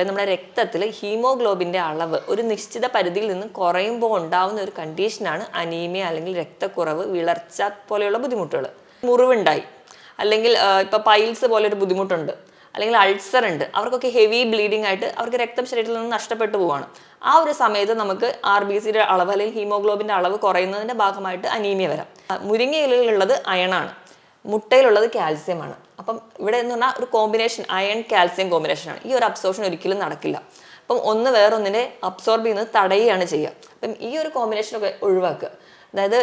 നമ്മുടെ രക്തത്തിൽ ഹീമോഗ്ലോബിൻ്റെ അളവ് ഒരു നിശ്ചിത പരിധിയിൽ നിന്ന് കുറയുമ്പോൾ ഉണ്ടാകുന്ന ഒരു കണ്ടീഷനാണ് അനീമിയ അല്ലെങ്കിൽ രക്തക്കുറവ്, വിളർച്ച പോലെയുള്ള ബുദ്ധിമുട്ടുകൾ. മുറിവുണ്ടായി അല്ലെങ്കിൽ ഇപ്പോൾ പൈൽസ് പോലെ ഒരു ബുദ്ധിമുട്ടുണ്ട്, അല്ലെങ്കിൽ അൾസർ ഉണ്ട്, അവർക്കൊക്കെ ഹെവി ബ്ലീഡിംഗ് ആയിട്ട് അവർക്ക് രക്തം ശരീരത്തിൽ നിന്ന് നഷ്ടപ്പെട്ടു പോവുകയാണ്. ആ ഒരു സമയത്ത് നമുക്ക് RBCയുടെ അളവ് അല്ലെങ്കിൽ ഹീമോഗ്ലോബിൻ്റെ അളവ് കുറയുന്നതിൻ്റെ ഭാഗമായിട്ട് അനീമിയ വരാം. മുരിങ്ങയിലുള്ളത് അയണാണ്, മുട്ടയിലുള്ളത് കാൽസ്യമാണ്. അപ്പം ഇവിടെ എന്ന് പറഞ്ഞാൽ ഒരു കോമ്പിനേഷൻ, അയൺ കാൽസ്യം കോമ്പിനേഷനാണ്. ഈ ഒരു അബ്സോർപ്ഷൻ ഒരിക്കലും നടക്കില്ല. അപ്പം ഒന്ന് വേറൊന്നിനെ അബ്സോർബ് ചെയ്യുന്നത് തടയുകയാണ് ചെയ്യുക. അപ്പം ഈ ഒരു കോമ്പിനേഷനൊക്കെ ഒഴിവാക്കുക. അതായത്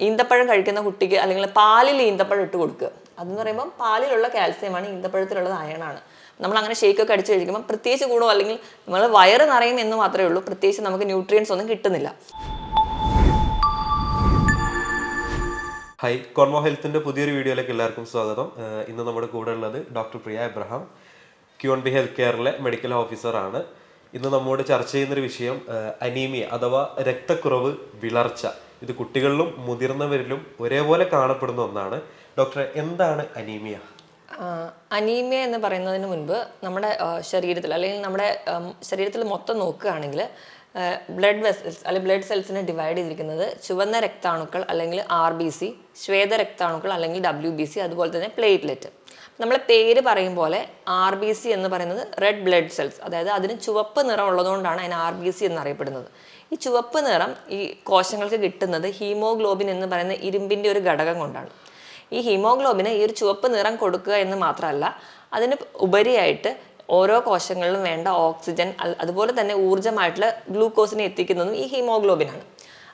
ഈന്തപ്പഴം കഴിക്കുന്ന കുട്ടിക്ക് അല്ലെങ്കിൽ പാലിൽ ഈന്തപ്പഴം ഇട്ട് കൊടുക്കുക. അതെന്ന് പറയുമ്പോൾ പാലിലുള്ള കാൽസ്യമാണ്, ഈന്തപ്പഴത്തിലുള്ളത് അയണാണ്. നമ്മൾ അങ്ങനെ ഷേക്കൊക്കെ അടിച്ച് കഴിക്കുമ്പോൾ പ്രത്യേകിച്ച് ഗുണമോ അല്ലെങ്കിൽ നമ്മൾ വയറ് നിറയും എന്ന് മാത്രമേ ഉള്ളൂ, പ്രത്യേകിച്ച് നമുക്ക് ന്യൂട്രിയൻസ് ഒന്നും കിട്ടുന്നില്ല. ഹൈ, കോർമോ ഹെൽത്തിന്റെ പുതിയൊരു വീഡിയോയിലേക്ക് എല്ലാവർക്കും സ്വാഗതം. ഇന്ന് നമ്മുടെ കൂടെ ഉള്ളത് ഡോക്ടർ പ്രിയ എബ്രഹാം, QNB ഹെൽത്ത് കെയറിലെ മെഡിക്കൽ ഓഫീസറാണ്. ഇന്ന് നമ്മോട് ചർച്ച ചെയ്യുന്നൊരു വിഷയം അനീമിയ അഥവാ രക്തക്കുറവ്, വിളർച്ച. ഇത് കുട്ടികളിലും മുതിർന്നവരിലും ഒരേപോലെ കാണപ്പെടുന്ന ഒന്നാണ്. ഡോക്ടറെ, എന്താണ് അനീമിയ? അനീമിയ എന്ന് പറയുന്നതിന് മുൻപ് നമ്മുടെ ശരീരത്തിൽ അല്ലെങ്കിൽ നമ്മുടെ ശരീരത്തിൽ മൊത്തം നോക്കുകയാണെങ്കിൽ ബ്ലഡ് വെസൽസ് അല്ലെങ്കിൽ ബ്ലഡ് സെൽസിനെ ഡിവൈഡ് ചെയ്തിരിക്കുന്നത് ചുവന്ന രക്താണുക്കൾ അല്ലെങ്കിൽ RBC, ശ്വേത രക്താണുക്കൾ അല്ലെങ്കിൽ WBC, അതുപോലെ തന്നെ പ്ലേറ്റ്ലെറ്റ്. നമ്മൾ പേര് പറയും പോലെ RBC എന്ന് പറയുന്നത് റെഡ് ബ്ലഡ് സെൽസ്, അതായത് അതിന് ചുവപ്പ് നിറം ഉള്ളതുകൊണ്ടാണ് അതിന് RBC എന്നറിയപ്പെടുന്നത്. ഈ ചുവപ്പ് നിറം ഈ കോശങ്ങൾക്ക് കിട്ടുന്നത് ഹീമോഗ്ലോബിൻ എന്ന് പറയുന്ന ഇരുമ്പിൻ്റെ ഒരു ഘടകം കൊണ്ടാണ്. ഈ ഹീമോഗ്ലോബിന് ഈ ഒരു ചുവപ്പ് നിറം കൊടുക്കുക എന്ന് മാത്രമല്ല, അതിന് ഉപരിയായിട്ട് ഓരോ കോശങ്ങളിലും വേണ്ട ഓക്സിജൻ, അതുപോലെ തന്നെ ഊർജ്ജമായിട്ടുള്ള ഗ്ലൂക്കോസിനെ എത്തിക്കുന്നതും ഈ ഹീമോഗ്ലോബിനാണ്.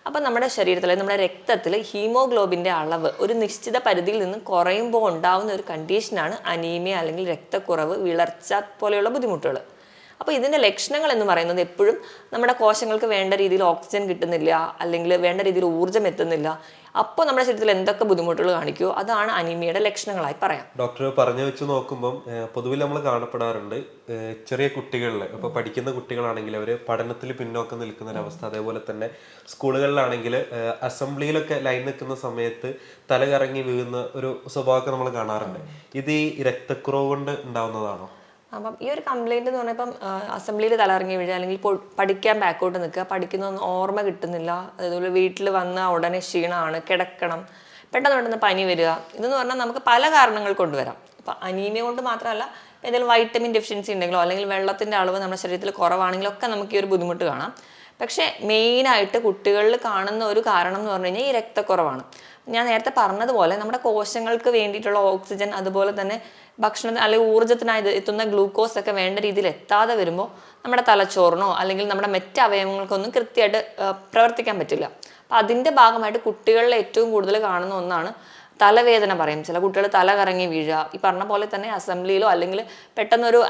അപ്പം നമ്മുടെ ശരീരത്തിൽ, നമ്മുടെ രക്തത്തിൽ ഹീമോഗ്ലോബിൻ്റെ അളവ് ഒരു നിശ്ചിത പരിധിയിൽ നിന്ന് കുറയുമ്പോൾ ഉണ്ടാകുന്ന ഒരു കണ്ടീഷനാണ് അനീമിയ അല്ലെങ്കിൽ രക്തക്കുറവ്, വിളർച്ച പോലെയുള്ള ബുദ്ധിമുട്ടുകൾ. അപ്പോൾ ഇതിൻ്റെ ലക്ഷണങ്ങൾ എന്ന് പറയുന്നത് എപ്പോഴും നമ്മുടെ കോശങ്ങൾക്ക് വേണ്ട രീതിയിൽ ഓക്സിജൻ കിട്ടുന്നില്ല, അല്ലെങ്കിൽ വേണ്ട രീതിയിൽ ഊർജ്ജം എത്തുന്നില്ല. അപ്പോൾ നമ്മുടെ ശരീരത്തിൽ എന്തൊക്കെ ബുദ്ധിമുട്ടുകൾ കാണിക്കുമോ അതാണ് അനീമിയയുടെ ലക്ഷണങ്ങളായി പറയാം. ഡോക്ടർ പറഞ്ഞു വെച്ച് നോക്കുമ്പം പൊതുവിൽ നമ്മൾ കാണപ്പെടാറുണ്ട് ചെറിയ കുട്ടികളിൽ, ഇപ്പോൾ പഠിക്കുന്ന കുട്ടികളാണെങ്കിൽ അവർ പഠനത്തിൽ പിന്നോക്കം നിൽക്കുന്ന ഒരവസ്ഥ. അതേപോലെ തന്നെ സ്കൂളുകളിലാണെങ്കിൽ അസംബ്ലിയിലൊക്കെ ലൈൻ നിൽക്കുന്ന സമയത്ത് തല കറങ്ങി വീഴുന്ന ഒരു സ്വഭാവമൊക്കെ നമ്മൾ കാണാറുണ്ട്. ഇത് ഈ രക്തക്കുറവ് കൊണ്ട് ഉണ്ടാവുന്നതാണോ? അപ്പം ഈ ഒരു കംപ്ലൈൻറ്റ് എന്ന് പറഞ്ഞാൽ ഇപ്പം അസംബ്ലിയിൽ തലയിറങ്ങി വീഴുക, അല്ലെങ്കിൽ പഠിക്കാൻ ബാക്കോട്ട് നിൽക്കുക, പഠിക്കുന്നതൊന്നും ഓർമ്മ കിട്ടുന്നില്ല, അതേപോലെ വീട്ടിൽ വന്ന ഉടനെ ക്ഷീണമാണ്, കിടക്കണം, പെട്ടെന്ന് പനി വരിക. ഇതെന്ന് പറഞ്ഞാൽ നമുക്ക് പല കാരണങ്ങൾ കൊണ്ടുവരാം. ഇപ്പം അനീമിയ കൊണ്ട് മാത്രമല്ല, എന്തെങ്കിലും വൈറ്റമിൻ ഡെഫിഷ്യൻസി ഉണ്ടെങ്കിലോ അല്ലെങ്കിൽ വെള്ളത്തിൻ്റെ അളവ് നമ്മുടെ ശരീരത്തിൽ കുറവാണെങ്കിലോ ഒക്കെ നമുക്ക് ഈ ഒരു ബുദ്ധിമുട്ട് കാണാം. പക്ഷേ മെയിനായിട്ട് കുട്ടികളിൽ കാണുന്ന ഒരു കാരണം എന്ന് പറഞ്ഞു കഴിഞ്ഞാൽ ഈ രക്തക്കുറവാണ്. ഞാൻ നേരത്തെ പറഞ്ഞതുപോലെ നമ്മുടെ കോശങ്ങൾക്ക് വേണ്ടിയിട്ടുള്ള ഓക്സിജൻ, അതുപോലെ തന്നെ ഭക്ഷണത്തിന് അല്ലെങ്കിൽ ഊർജ്ജത്തിനായി എത്തുന്ന ഗ്ലൂക്കോസ് ഒക്കെ വേണ്ട രീതിയിൽ എത്താതെ വരുമ്പോൾ നമ്മുടെ തലച്ചോറിനോ അല്ലെങ്കിൽ നമ്മുടെ മറ്റ് അവയവങ്ങൾക്കൊന്നും കൃത്യമായിട്ട് പ്രവർത്തിക്കാൻ പറ്റില്ല. അപ്പം അതിൻ്റെ ഭാഗമായിട്ട് കുട്ടികളിൽ ഏറ്റവും കൂടുതൽ കാണുന്ന ഒന്നാണ് തലവേദന. പറയും ചില കുട്ടികൾ തല കറങ്ങി വീഴുക. ഈ പറഞ്ഞ പോലെ തന്നെ അസംബ്ലിയിലോ അല്ലെങ്കിൽ പെട്ടെന്നൊരു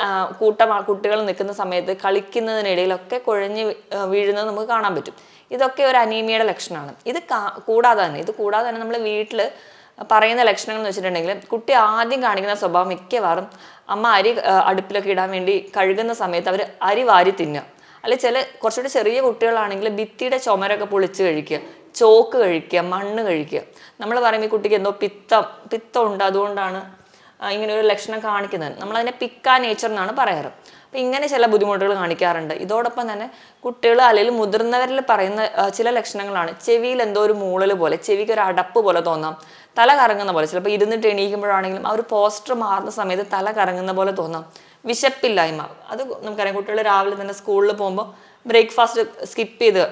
കൂട്ടം കുട്ടികൾ നിൽക്കുന്ന സമയത്ത് കളിക്കുന്നതിനിടയിലൊക്കെ കുഴഞ്ഞ് വീഴുന്നത് നമുക്ക് കാണാൻ പറ്റും. ഇതൊക്കെ ഒരു അനീമിയയുടെ ലക്ഷണമാണ്. ഇത് കൂടാതെ തന്നെ നമ്മൾ വീട്ടിൽ പറയുന്ന ലക്ഷണങ്ങൾ എന്ന് വെച്ചിട്ടുണ്ടെങ്കിൽ, കുട്ടി ആദ്യം കാണിക്കുന്ന സ്വഭാവം മിക്കവാറും അമ്മ അരി അടുപ്പിലൊക്കെ ഇടാൻ വേണ്ടി കഴുകുന്ന സമയത്ത് അവർ അരി വാരി തിന്നുക. അല്ലെങ്കിൽ കുറച്ചുകൂടി ചെറിയ കുട്ടികളാണെങ്കിൽ ഭിത്തിയുടെ ചുമരൊക്കെ പൊളിച്ച് കഴിക്കുക, ചോക്ക് കഴിക്കുക, മണ്ണ് കഴിക്കുക. നമ്മൾ പറയും ഈ കുട്ടിക്ക് എന്തോ പിത്തം ഉണ്ട്, അതുകൊണ്ടാണ് ഇങ്ങനെ ഒരു ലക്ഷണം കാണിക്കുന്നത്. നമ്മളതിനെ പിക്കാ നേച്ചർ എന്നാണ് പറയാറ്. അപ്പം ഇങ്ങനെ ചില ബുദ്ധിമുട്ടുകൾ കാണിക്കാറുണ്ട്. ഇതോടൊപ്പം തന്നെ കുട്ടികൾ അല്ലെങ്കിൽ മുതിർന്നവരിൽ പറയുന്ന ചില ലക്ഷണങ്ങളാണ് ചെവിയിൽ എന്തോ ഒരു മൂളൽ പോലെ, ചെവിക്ക് ഒരു അടപ്പ് പോലെ തോന്നാം, തല കറങ്ങുന്ന പോലെ, ചിലപ്പോൾ ഇരുന്നിട്ട് എണീക്കുമ്പോഴാണെങ്കിലും ആ ഒരു പോസ്റ്റർ മാറുന്ന സമയത്ത് തല കറങ്ങുന്ന പോലെ തോന്നാം, വിശപ്പില്ലായ്മ. അത് നമുക്കറിയാം. കുട്ടികൾ രാവിലെ തന്നെ സ്കൂളിൽ പോകുമ്പോൾ ബ്രേക്ക്ഫാസ്റ്റ് സ്കിപ്പ് ചെയ്ത്,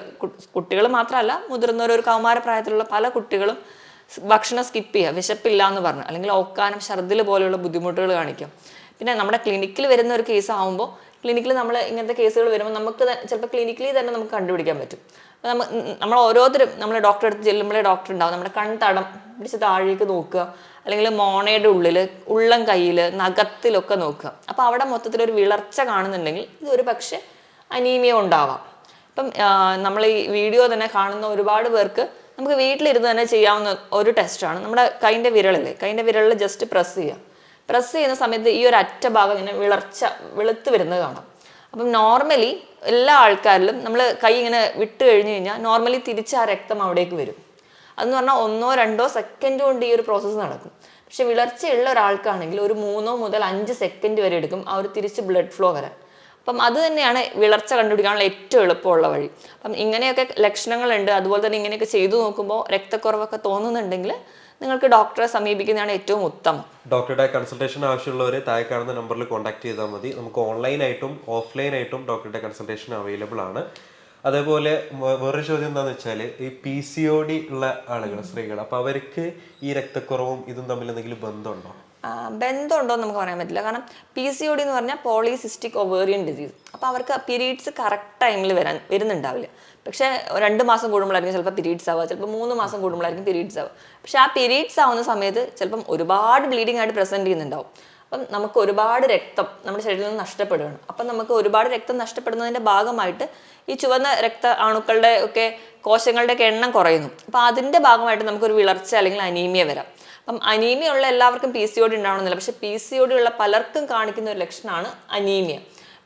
കുട്ടികൾ മാത്രമല്ല മുതിർന്നവർ, ഒരു കൗമാരപ്രായത്തിലുള്ള പല കുട്ടികളും ഭക്ഷണം സ്കിപ്പ് ചെയ്യുക, വിശപ്പില്ല എന്ന് പറഞ്ഞു, അല്ലെങ്കിൽ ഓക്കാനം, ഛർദിൽ പോലെയുള്ള ബുദ്ധിമുട്ടുകൾ കാണിക്കും. പിന്നെ നമ്മുടെ ക്ലിനിക്കിൽ വരുന്ന ഒരു കേസ് ആകുമ്പോൾ, ക്ലിനിക്കിൽ നമ്മൾ ഇങ്ങനത്തെ കേസുകൾ വരുമ്പോൾ നമുക്ക് ചിലപ്പോൾ ക്ലിനിക്കലി തന്നെ നമുക്ക് കണ്ടുപിടിക്കാൻ പറ്റും. നമ്മൾ ഓരോരുത്തരും നമ്മൾ ഡോക്ടറെ അടുത്ത് ചെല്ലുമ്പോഴേ ഡോക്ടർ ഉണ്ടാവും നമ്മുടെ കൺതടം പിടിച്ച് താഴേക്ക് നോക്കുക, അല്ലെങ്കിൽ മോണയുടെ ഉള്ളിൽ, ഉള്ളം കയ്യിൽ, നഖത്തിലൊക്കെ നോക്കുക. അപ്പോൾ അവിടെ മൊത്തത്തിലൊരു വിളർച്ച കാണുന്നുണ്ടെങ്കിൽ ഇതൊരു പക്ഷേ അനീമിയ ഉണ്ടാവാം. ഇപ്പം നമ്മൾ ഈ വീഡിയോ തന്നെ കാണുന്ന ഒരുപാട് പേർക്ക് നമുക്ക് വീട്ടിലിരുന്ന് തന്നെ ചെയ്യാവുന്ന ഒരു ടെസ്റ്റാണ് നമ്മുടെ കൈൻ്റെ വിരലിൽ ജസ്റ്റ് പ്രസ് ചെയ്യുന്ന സമയത്ത് ഈ ഒരു അറ്റ ഭാഗം ഇങ്ങനെ വെളുത്ത് വരുന്നത് കാണാം. അപ്പം നോർമലി എല്ലാ ആൾക്കാരിലും നമ്മൾ കൈ ഇങ്ങനെ വിട്ട് കഴിഞ്ഞ് കഴിഞ്ഞാൽ നോർമലി തിരിച്ച് ആ രക്തം അവിടേക്ക് വരും. അതെന്ന് പറഞ്ഞാൽ 1-2 സെക്കൻഡ് കൊണ്ട് ഈ ഒരു പ്രോസസ്സ് നടക്കും. പക്ഷെ വിളർച്ചയുള്ള ഒരാൾക്കാണെങ്കിൽ ഒരു 3 മുതൽ 5 സെക്കൻഡ് വരെ എടുക്കും ആ ഒരു തിരിച്ച് ബ്ലഡ് ഫ്ലോ വരാൻ. അപ്പം അത് തന്നെയാണ് വിളർച്ച കണ്ടുപിടിക്കാനുള്ള ഏറ്റവും എളുപ്പമുള്ള വഴി. അപ്പം ഇങ്ങനെയൊക്കെ ലക്ഷണങ്ങളുണ്ട്, അതുപോലെ തന്നെ ഇങ്ങനെയൊക്കെ ചെയ്തു നോക്കുമ്പോൾ രക്തക്കുറവൊക്കെ തോന്നുന്നുണ്ടെങ്കിൽ നിങ്ങൾക്ക് ഡോക്ടറെ സമീപിക്കുന്നതാണ് ഏറ്റവും ഉത്തമം. ഡോക്ടറുടെ കൺസൾട്ടേഷൻ ആവശ്യമുള്ളവർ താഴെ കാണുന്ന നമ്പറിൽ കോൺടാക്ട് ചെയ്താൽ മതി. നമുക്ക് ഓൺലൈനായിട്ടും ഓഫ്ലൈനായിട്ടും ഡോക്ടറുടെ കൺസൾട്ടേഷൻ അവൈലബിൾ ആണ്. അതേപോലെ വേറൊരു ചോദ്യം എന്താണെന്ന് വെച്ചാൽ, ഈ PCOD ഉള്ള ആളുകൾ, സ്ത്രീകൾ, അപ്പോൾ അവർക്ക് ഈ രക്തക്കുറവും ഇതും തമ്മിൽ എന്തെങ്കിലും ബന്ധമുണ്ടോ? ബന്ധമുണ്ടോ എന്ന് നമുക്ക് പറയാൻ പറ്റില്ല. കാരണം PCOD എന്ന് പറഞ്ഞാൽ പോളിസിസ്റ്റിക് ഒവേറിയൻ ഡിസീസ്. അപ്പോൾ അവർക്ക് പീരീഡ്സ് കറക്റ്റ് ടൈമിൽ വരുന്നുണ്ടാവില്ല. പക്ഷേ 2 മാസം കൂടുമ്പോഴായിരിക്കും ചിലപ്പോൾ പീരീഡ്സ് ആവുക, ചിലപ്പോൾ 3 മാസം കൂടുമ്പോഴായിരിക്കും പീരീഡ്സ് ആവുക. പക്ഷേ ആ പീരീഡ്സ് ആവുന്ന സമയത്ത് ചിലപ്പം ഒരുപാട് ബ്ലീഡിംഗ് ആയിട്ട് പ്രസൻറ്റ് ചെയ്യുന്നുണ്ടാവും. അപ്പം നമുക്ക് ഒരുപാട് രക്തം നമ്മുടെ ശരീരത്തിൽ നിന്ന് നഷ്ടപ്പെടുകയാണ്. അപ്പം നമുക്ക് ഒരുപാട് രക്തം നഷ്ടപ്പെടുന്നതിൻ്റെ ഭാഗമായിട്ട് ഈ ചുവന്ന രക്ത അണുക്കളുടെ ഒക്കെ കോശങ്ങളുടെയൊക്കെ എണ്ണം കുറയുന്നു. അപ്പോൾ അതിൻ്റെ ഭാഗമായിട്ട് നമുക്കൊരു വിളർച്ച അല്ലെങ്കിൽ അനീമിയ വരാം. അപ്പം അനീമിയ ഉള്ള എല്ലാവർക്കും PCOD ഉണ്ടാവണമെന്നില്ല. പക്ഷേ PCOD ഉള്ള പലർക്കും കാണിക്കുന്ന ഒരു ലക്ഷണമാണ് അനീമിയ.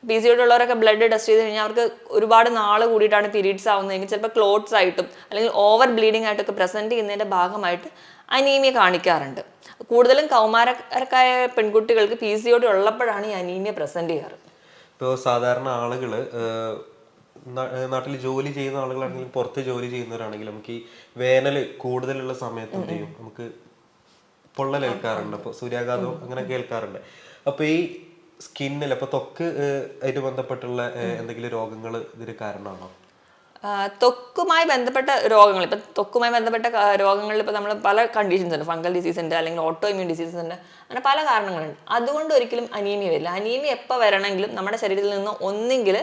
PCOD ഉള്ളവരൊക്കെ ബ്ലഡ് ടെസ്റ്റ് ചെയ്ത് കഴിഞ്ഞാൽ അവർക്ക് ഒരുപാട് നാൾ കൂടിയിട്ടാണ് പീരീഡ്സ് ആവുന്നതെങ്കിൽ ചിലപ്പോൾ ക്ലോട്ട്സ് ആയിട്ടും അല്ലെങ്കിൽ ഓവർ ബ്ലീഡിംഗ് ആയിട്ടൊക്കെ പ്രസൻറ്റ് ചെയ്യുന്നതിൻ്റെ ഭാഗമായിട്ട് അനീമിയ കാണിക്കാറുണ്ട്. കൂടുതലും കൗമാരക്കാരായ പെൺകുട്ടികൾക്ക് PCOD ഉള്ളപ്പോഴാണ് ഈ അനീമിയ പ്രസൻറ്റ് ചെയ്യാറ്. ഇപ്പോൾ സാധാരണ ആളുകൾ നാട്ടിൽ ജോലി ചെയ്യുന്ന ആളുകളാണെങ്കിലും പുറത്ത് ജോലി ചെയ്യുന്നവരാണെങ്കിലും നമുക്ക് ഈ വേനൽ കൂടുതലുള്ള സമയത്ത് എന്ത് ചെയ്യും, നമുക്ക് പൊള്ളലേൽക്കാറുണ്ട്. അപ്പോൾ സൂര്യാഘാതം അങ്ങനെ കേൾക്കാറുണ്ട്. അപ്പോൾ ഈ സ്കിന്നിൽ, അപ്പോൾ ത്വക്ക് ആയിട്ട് ബന്ധപ്പെട്ടുള്ള എന്തെങ്കിലും രോഗങ്ങൾ ഇതിന് കാരണമാണോ? ത്വക്കുമായി ബന്ധപ്പെട്ട രോഗങ്ങൾ, ഇപ്പം ത്വക്കുമായി ബന്ധപ്പെട്ട രോഗങ്ങളിൽ ഇപ്പോൾ നമ്മൾ പല കണ്ടീഷൻസ് ഉണ്ട്. ഫംഗൽ ഡിസീസ് ഉണ്ട്, അല്ലെങ്കിൽ ഓട്ടോ ഇമ്മ്യൂൺ ഡിസീസസ് ഉണ്ട്, അങ്ങനെ പല കാരണങ്ങളുണ്ട്. അതുകൊണ്ട് ഒരിക്കലും അനീമിയ വരില്ല. അനീമിയ എപ്പോൾ വരണമെങ്കിലും നമ്മുടെ ശരീരത്തിൽ നിന്ന് ഒന്നെങ്കിൽ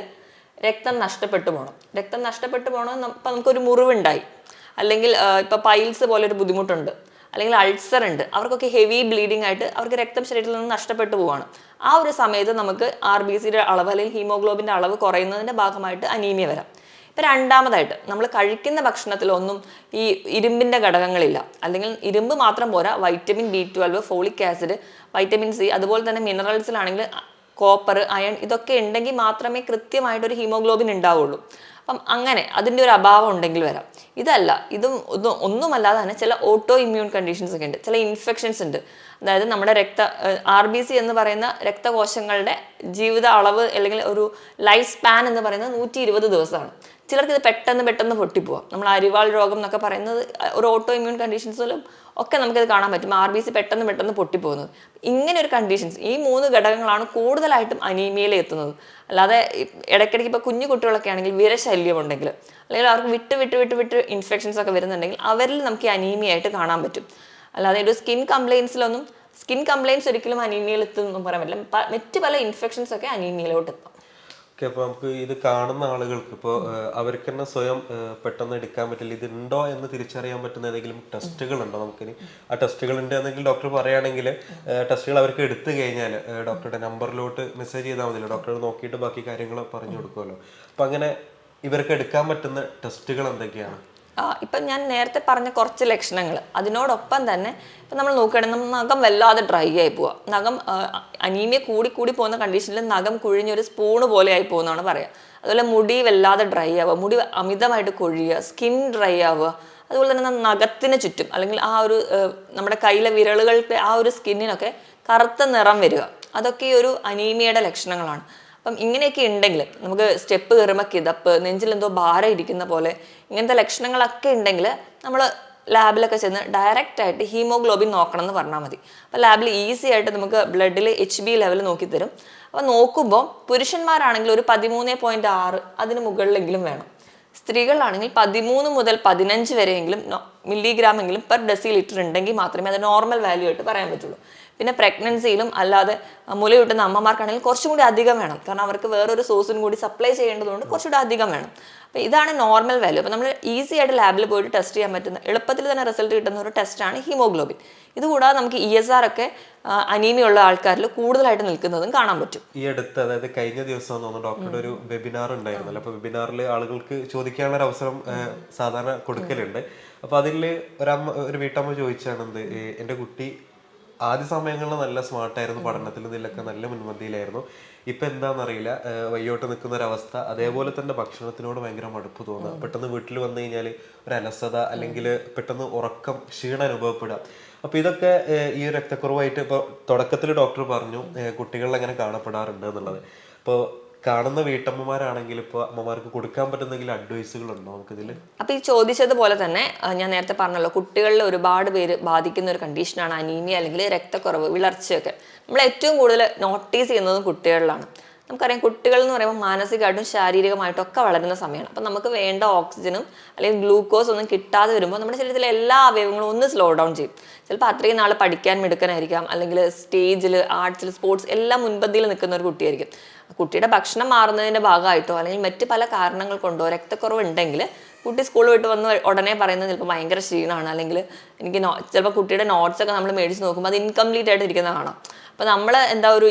രക്തം നഷ്ടപ്പെട്ടു പോകണം. രക്തം നഷ്ടപ്പെട്ടു പോകണം. ഇപ്പം നമുക്കൊരു മുറിവുണ്ടായി, അല്ലെങ്കിൽ ഇപ്പോൾ പൈൽസ് പോലൊരു ബുദ്ധിമുട്ടുണ്ട്, അല്ലെങ്കിൽ അൾസർ ഉണ്ട്, അവർക്കൊക്കെ ഹെവി ബ്ലീഡിംഗ് ആയിട്ട് അവർക്ക് രക്തം ശരീരത്തിൽ നിന്ന് നഷ്ടപ്പെട്ടു പോവാണ്. ആ ഒരു സമയത്ത് നമുക്ക് RBCയുടെ അളവ് അല്ലെങ്കിൽ ഹീമോഗ്ലോബിൻ്റെ അളവ് കുറയുന്നതിൻ്റെ ഭാഗമായിട്ട് അനീമിയ വരാം. ഇപ്പം രണ്ടാമതായിട്ട് നമ്മൾ കഴിക്കുന്ന ഭക്ഷണത്തിലൊന്നും ഈ ഇരുമ്പിൻ്റെ ഘടകങ്ങളില്ല, അല്ലെങ്കിൽ ഇരുമ്പ് മാത്രം പോരാ, vitamin B12, folic acid, vitamin C, അതുപോലെ തന്നെ മിനറൽസിലാണെങ്കിൽ കോപ്പർ, അയൺ, ഇതൊക്കെ ഉണ്ടെങ്കിൽ മാത്രമേ കൃത്യമായിട്ടൊരു ഹീമോഗ്ലോബിൻ ഉണ്ടാവുള്ളൂ. അപ്പം അങ്ങനെ അതിൻ്റെ ഒരു അഭാവം ഉണ്ടെങ്കിൽ വരാം. ഇതല്ല, ഒന്നുമല്ലാതെ തന്നെ ചില ഓട്ടോ ഇമ്മ്യൂൺ കണ്ടീഷൻസ് ഒക്കെ ഉണ്ട്, ചില ഇൻഫെക്ഷൻസ് ഉണ്ട്. അതായത് നമ്മുടെ RBC എന്ന് പറയുന്ന രക്തകോശങ്ങളുടെ ജീവിത അളവ് അല്ലെങ്കിൽ ഒരു ലൈഫ് സ്പാൻ എന്ന് പറയുന്നത് 120 ദിവസമാണ്. ചിലർക്ക് ഇത് പെട്ടെന്ന് പൊട്ടിപ്പോവാം. നമ്മൾ അരിവാൾ രോഗം എന്നൊക്കെ പറയുന്നത് ഒരു ഓട്ടോ ഇമ്മ്യൂൺ കണ്ടീഷൻസിലും ഒക്കെ നമുക്കിത് കാണാൻ പറ്റും. RBC പെട്ടെന്ന് പൊട്ടിപ്പോകുന്നത്. ഇങ്ങനെ ഒരു കണ്ടീഷൻസ്, ഈ 3 ഘടകങ്ങളാണ് കൂടുതലായിട്ടും അനീമിയയിൽ എത്തുന്നത്. അല്ലാതെ ഇടയ്ക്കിടയ്ക്ക് ഇപ്പോൾ കുഞ്ഞു കുട്ടികളൊക്കെ ആണെങ്കിൽ വിരശല്യം ഉണ്ടെങ്കിൽ, അല്ലെങ്കിൽ അവർക്ക് വിട്ട് ഇൻഫെക്ഷൻസ് ഒക്കെ വരുന്നുണ്ടെങ്കിൽ അവരിൽ നമുക്ക് ഈ അനീമിയ ആയിട്ട് കാണാൻ പറ്റും. അല്ലാതെ ഒരു സ്കിൻ കംപ്ലയിൻസ് ഒരിക്കലും അനീമിയയിൽ എത്തുമെന്നും പറയാൻ പറ്റില്ല. മറ്റ് പല ഇൻഫെക്ഷൻസ് ഒക്കെ അനീമിയയിലോട്ട് എത്താം. ഓക്കെ, അപ്പോൾ നമുക്ക് ഇത് കാണുന്ന ആളുകൾക്ക് ഇപ്പോൾ അവർക്ക് തന്നെ സ്വയം പെട്ടെന്ന് എടുക്കാൻ പറ്റില്ല, ഇത് ഉണ്ടോ എന്ന് തിരിച്ചറിയാൻ പറ്റുന്ന ഏതെങ്കിലും ടെസ്റ്റുകളുണ്ടോ? നമുക്കിനി ആ ടെസ്റ്റുകൾ ഉണ്ട് എന്നെങ്കിൽ ഡോക്ടർ പറയുകയാണെങ്കിൽ ടെസ്റ്റുകൾ അവർക്ക് എടുത്തു കഴിഞ്ഞാൽ ഡോക്ടറുടെ നമ്പറിലോട്ട് മെസ്സേജ് ചെയ്താൽ മതിയല്ലോ, ഡോക്ടർ നോക്കിയിട്ട് ബാക്കി കാര്യങ്ങൾ പറഞ്ഞു കൊടുക്കുമല്ലോ. അപ്പം അങ്ങനെ ഇവർക്ക് എടുക്കാൻ പറ്റുന്ന ടെസ്റ്റുകൾ എന്തൊക്കെയാണ്? ഇപ്പം ഞാൻ നേരത്തെ പറഞ്ഞ കുറച്ച് ലക്ഷണങ്ങൾ, അതിനോടൊപ്പം തന്നെ ഇപ്പം നമ്മൾ നോക്കുകയാണെങ്കിൽ നഖം വല്ലാതെ ഡ്രൈ ആയി പോവുക. നഖം അനീമിയ കൂടി പോകുന്ന കണ്ടീഷനിൽ നഖം കുഴിഞ്ഞൊരു സ്പൂണ് പോലെ ആയി പോകുന്നതാണ് പറയുക. അതുപോലെ മുടി വല്ലാതെ ഡ്രൈ ആവുക, മുടി അമിതമായിട്ട് കൊഴിയുക, സ്കിൻ ഡ്രൈ ആവുക. അതുപോലെ തന്നെ നഖത്തിന് ചുറ്റും അല്ലെങ്കിൽ ആ ഒരു നമ്മുടെ കയ്യിലെ വിരലുകളുടെ ആ ഒരു സ്കിന്നിനൊക്കെ കറുത്ത നിറം വരിക, അതൊക്കെ ഈ ഒരു അനീമിയയുടെ ലക്ഷണങ്ങളാണ്. അപ്പം ഇങ്ങനെയൊക്കെ ഉണ്ടെങ്കിൽ നമുക്ക് സ്റ്റെപ്പ് കയറുമ്പോൾ കിതപ്പ്, നെഞ്ചിലെന്തോ ഭാരം ഇരിക്കുന്ന പോലെ, ഇങ്ങനത്തെ ലക്ഷണങ്ങളൊക്കെ ഉണ്ടെങ്കിൽ നമ്മൾ ലാബിലൊക്കെ ചെന്ന് ഡയറക്റ്റായിട്ട് ഹീമോഗ്ലോബിൻ നോക്കണം എന്ന് പറഞ്ഞാൽ മതി. അപ്പോൾ ലാബിൽ ഈസി ആയിട്ട് നമുക്ക് ബ്ലഡിൽ HB ലെവൽ നോക്കിത്തരും. അപ്പോൾ നോക്കുമ്പോൾ പുരുഷന്മാരാണെങ്കിൽ ഒരു 13.6 അതിന് മുകളിലെങ്കിലും വേണം. സ്ത്രീകളാണെങ്കിൽ 13 മുതൽ 15 വരെയെങ്കിലും മില്ലിഗ്രാമെങ്കിലും പെർ ഡെസിലിറ്റർ ഉണ്ടെങ്കിൽ മാത്രമേ അത് നോർമൽ വാല്യൂ ആയിട്ട് പറയാൻ പറ്റുള്ളൂ. പിന്നെ പ്രഗ്നൻസിയിലും അല്ലാതെ മുലയൂട്ടുന്ന അമ്മമാർക്കാണെങ്കിൽ കുറച്ചും കൂടി അധികം വേണം. കാരണം അവർക്ക് വേറൊരു സോഴ്സിനും കൂടി സപ്ലൈ ചെയ്യേണ്ടതുകൊണ്ട് കുറച്ചുകൂടി അധികം വേണം. അപ്പോൾ ഇതാണ് നോർമൽ വാല്യൂ. അപ്പോൾ നമ്മൾ ഈസി ആയിട്ട് ലാബിൽ പോയിട്ട് ടെസ്റ്റ് ചെയ്യാൻ പറ്റുന്ന, എളുപ്പത്തിൽ തന്നെ റിസൾട്ട് കിട്ടുന്ന ഒരു ടെസ്റ്റാണ് ഹീമോഗ്ലോബിൻ. ഇതുകൂടാതെ നമുക്ക് ESR ഒക്കെ അനീമിയ ഉള്ള ആൾക്കാരിൽ കൂടുതലായിട്ട് നിൽക്കുന്നതും കാണാൻ പറ്റും. ഈ അടുത്ത്, അതായത് കഴിഞ്ഞ ദിവസം തോന്നുന്നു ഡോക്ടറുടെ ഒരു വെബിനാർ ഉണ്ടായിരുന്നല്ലോ. അപ്പോൾ വെബിനാറിൽ ആളുകൾക്ക് ചോദിക്കാനുള്ള ഒരു അവസരം സാധാരണ കൊടുക്കലുണ്ട്. അപ്പോൾ അതിൽ ഒരു വീട്ടമ്മ ചോദിച്ചാണ്, എൻ്റെ കുട്ടി ആദ്യ സമയങ്ങളിൽ നല്ല സ്മാർട്ടായിരുന്നു, പഠനത്തിൽ ഇതിലൊക്കെ നല്ല മുൻപന്തിയിലായിരുന്നു, ഇപ്പം എന്താണെന്നറിയില്ല, വയ്യോട്ട് നിൽക്കുന്ന ഒരവസ്ഥ, അതേപോലെ തന്നെ ഭക്ഷണത്തിനോട് ഭയങ്കര മടുപ്പ് തോന്നുക, പെട്ടെന്ന് വീട്ടിൽ വന്നു കഴിഞ്ഞാൽ ഒരു അലസത, അല്ലെങ്കിൽ പെട്ടെന്ന് ഉറക്കം, ക്ഷീണം അനുഭവപ്പെടുക. അപ്പോൾ ഇതൊക്കെ ഈ രക്തക്കുറവായിട്ട് ഇപ്പോൾ തുടക്കത്തിൽ ഡോക്ടർ പറഞ്ഞു കുട്ടികളിൽ അങ്ങനെ കാണപ്പെടാറുണ്ട് എന്നുള്ളത്. അപ്പോൾ കാണുന്ന വീട്ടമ്മമാരാണെങ്കിൽ ഇപ്പോൾ അമ്മമാർക്ക് കൊടുക്കാൻ പറ്റുന്നെങ്കിൽ അഡ്വൈസുകളുണ്ടോ നമുക്കിതിൽ? അപ്പൊ ഈ ചോദിച്ചതുപോലെ തന്നെ ഞാൻ നേരത്തെ പറഞ്ഞല്ലോ, കുട്ടികളിൽ ഒരുപാട് പേര് ബാധിക്കുന്ന ഒരു കണ്ടീഷനാണ് അനീമിയ അല്ലെങ്കിൽ രക്തക്കുറവ്, വിളർച്ചയൊക്കെ. നമ്മൾ ഏറ്റവും കൂടുതൽ നോട്ടീസ് ചെയ്യുന്നതും കുട്ടികളിലാണ്. നമുക്കറിയാം, കുട്ടികൾ എന്ന് പറയുമ്പോൾ മാനസികമായിട്ടും ശാരീരികമായിട്ടും ഒക്കെ വളരുന്ന സമയമാണ്. അപ്പം നമുക്ക് വേണ്ട ഓക്സിജനും അല്ലെങ്കിൽ ഗ്ലൂക്കോസ് ഒന്നും കിട്ടാതെ വരുമ്പോൾ നമ്മുടെ ശരീരത്തിലെ എല്ലാ അവയവങ്ങളും ഒന്ന് സ്ലോ ഡൗൺ ചെയ്യും. ചിലപ്പോൾ അത്രയും നാൾ പഠിക്കാൻ മിടുക്കനായിരിക്കാം, അല്ലെങ്കിൽ സ്റ്റേജിൽ, ആർട്സിൽ, സ്പോർട്സ് എല്ലാം മുൻപന്തിയിൽ നിൽക്കുന്ന ഒരു കുട്ടിയായിരിക്കും. കുട്ടിയുടെ ഭക്ഷണം മാറുന്നതിൻ്റെ ഭാഗമായിട്ടോ അല്ലെങ്കിൽ മറ്റ് പല കാരണങ്ങൾ കൊണ്ടോ രക്തക്കുറവ് ഉണ്ടെങ്കിൽ കുട്ടി സ്കൂൾ വിട്ട് വന്ന് ഉടനെ പറയുന്നത് ചിലപ്പോൾ ഭയങ്കര ക്ഷീണമാണ്, അല്ലെങ്കിൽ എനിക്ക് ചിലപ്പോൾ കുട്ടിയുടെ നോട്ട്സൊക്കെ നമ്മൾ മേടിച്ച് നോക്കുമ്പോൾ അത് ഇൻകംപ്ലീറ്റ് ആയിട്ട് ഇരിക്കുന്നത് കാണാം. അപ്പോൾ നമ്മൾ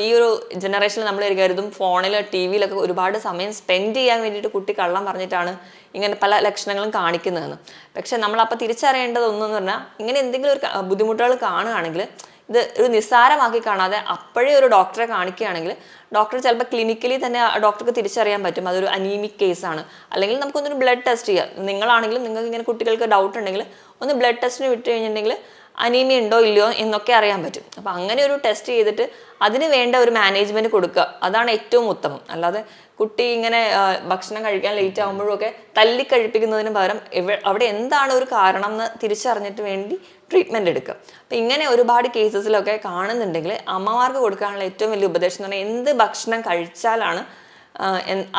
ഈ ഒരു ജനറേഷനിൽ നമ്മൾ കരുതും ഫോണിൽ ടി വിയിലൊക്കെ ഒരുപാട് സമയം സ്പെൻഡ് ചെയ്യാൻ വേണ്ടിയിട്ട് കുട്ടി കള്ളം പറഞ്ഞിട്ടാണ് ഇങ്ങനെ പല ലക്ഷണങ്ങളും കാണിക്കുന്നതെന്ന്. പക്ഷെ നമ്മളപ്പോൾ തിരിച്ചറിയേണ്ടത് ഒന്നെന്ന് പറഞ്ഞാൽ, ഇങ്ങനെ എന്തെങ്കിലും ഒരു ബുദ്ധിമുട്ടുകൾ കാണുകയാണെങ്കിൽ ഇത് ഒരു നിസ്സാരമാക്കി കാണാതെ അപ്പോഴേ ഒരു ഡോക്ടറെ കാണിക്കുകയാണെങ്കിൽ ഡോക്ടർ ചിലപ്പോൾ ക്ലിനിക്കലി തന്നെ ഡോക്ടർക്ക് തിരിച്ചറിയാൻ പറ്റും അതൊരു അനീമിക് കേസാണ്. അല്ലെങ്കിൽ നമുക്കൊന്നൊരു ബ്ലഡ് ടെസ്റ്റ് ചെയ്യാം. നിങ്ങളാണെങ്കിലും നിങ്ങൾക്ക് ഇങ്ങനെ കുട്ടികൾക്ക് ഡൗട്ട് ഉണ്ടെങ്കിൽ ഒന്ന് ബ്ലഡ് ടെസ്റ്റിന് വിട്ട് കഴിഞ്ഞിട്ടുണ്ടെങ്കിൽ അനീമിയ ഉണ്ടോ ഇല്ലയോ എന്നൊക്കെ അറിയാൻ പറ്റും. അപ്പോൾ അങ്ങനെ ഒരു ടെസ്റ്റ് ചെയ്തിട്ട് അതിന് വേണ്ട ഒരു മാനേജ്മെൻറ്റ് കൊടുക്കുക, അതാണ് ഏറ്റവും ഉത്തമം. അല്ലാതെ കുട്ടി ഇങ്ങനെ ഭക്ഷണം കഴിക്കാൻ ലേറ്റ് ആകുമ്പോഴും ഒക്കെ തല്ലിക്കഴിപ്പിക്കുന്നതിന് പകരം അവിടെ എന്താണ് ഒരു കാരണം എന്ന് തിരിച്ചറിഞ്ഞിട്ട് വേണ്ടി ട്രീറ്റ്മെൻറ്റ് എടുക്കുക. അപ്പം ഇങ്ങനെ ഒരുപാട് കേസസിലൊക്കെ കാണുന്നുണ്ടെങ്കിൽ അമ്മമാർക്ക് കൊടുക്കാനുള്ള ഏറ്റവും വലിയ ഉപദേശം എന്ന് പറഞ്ഞാൽ, എന്ത് ഭക്ഷണം കഴിച്ചാലാണ്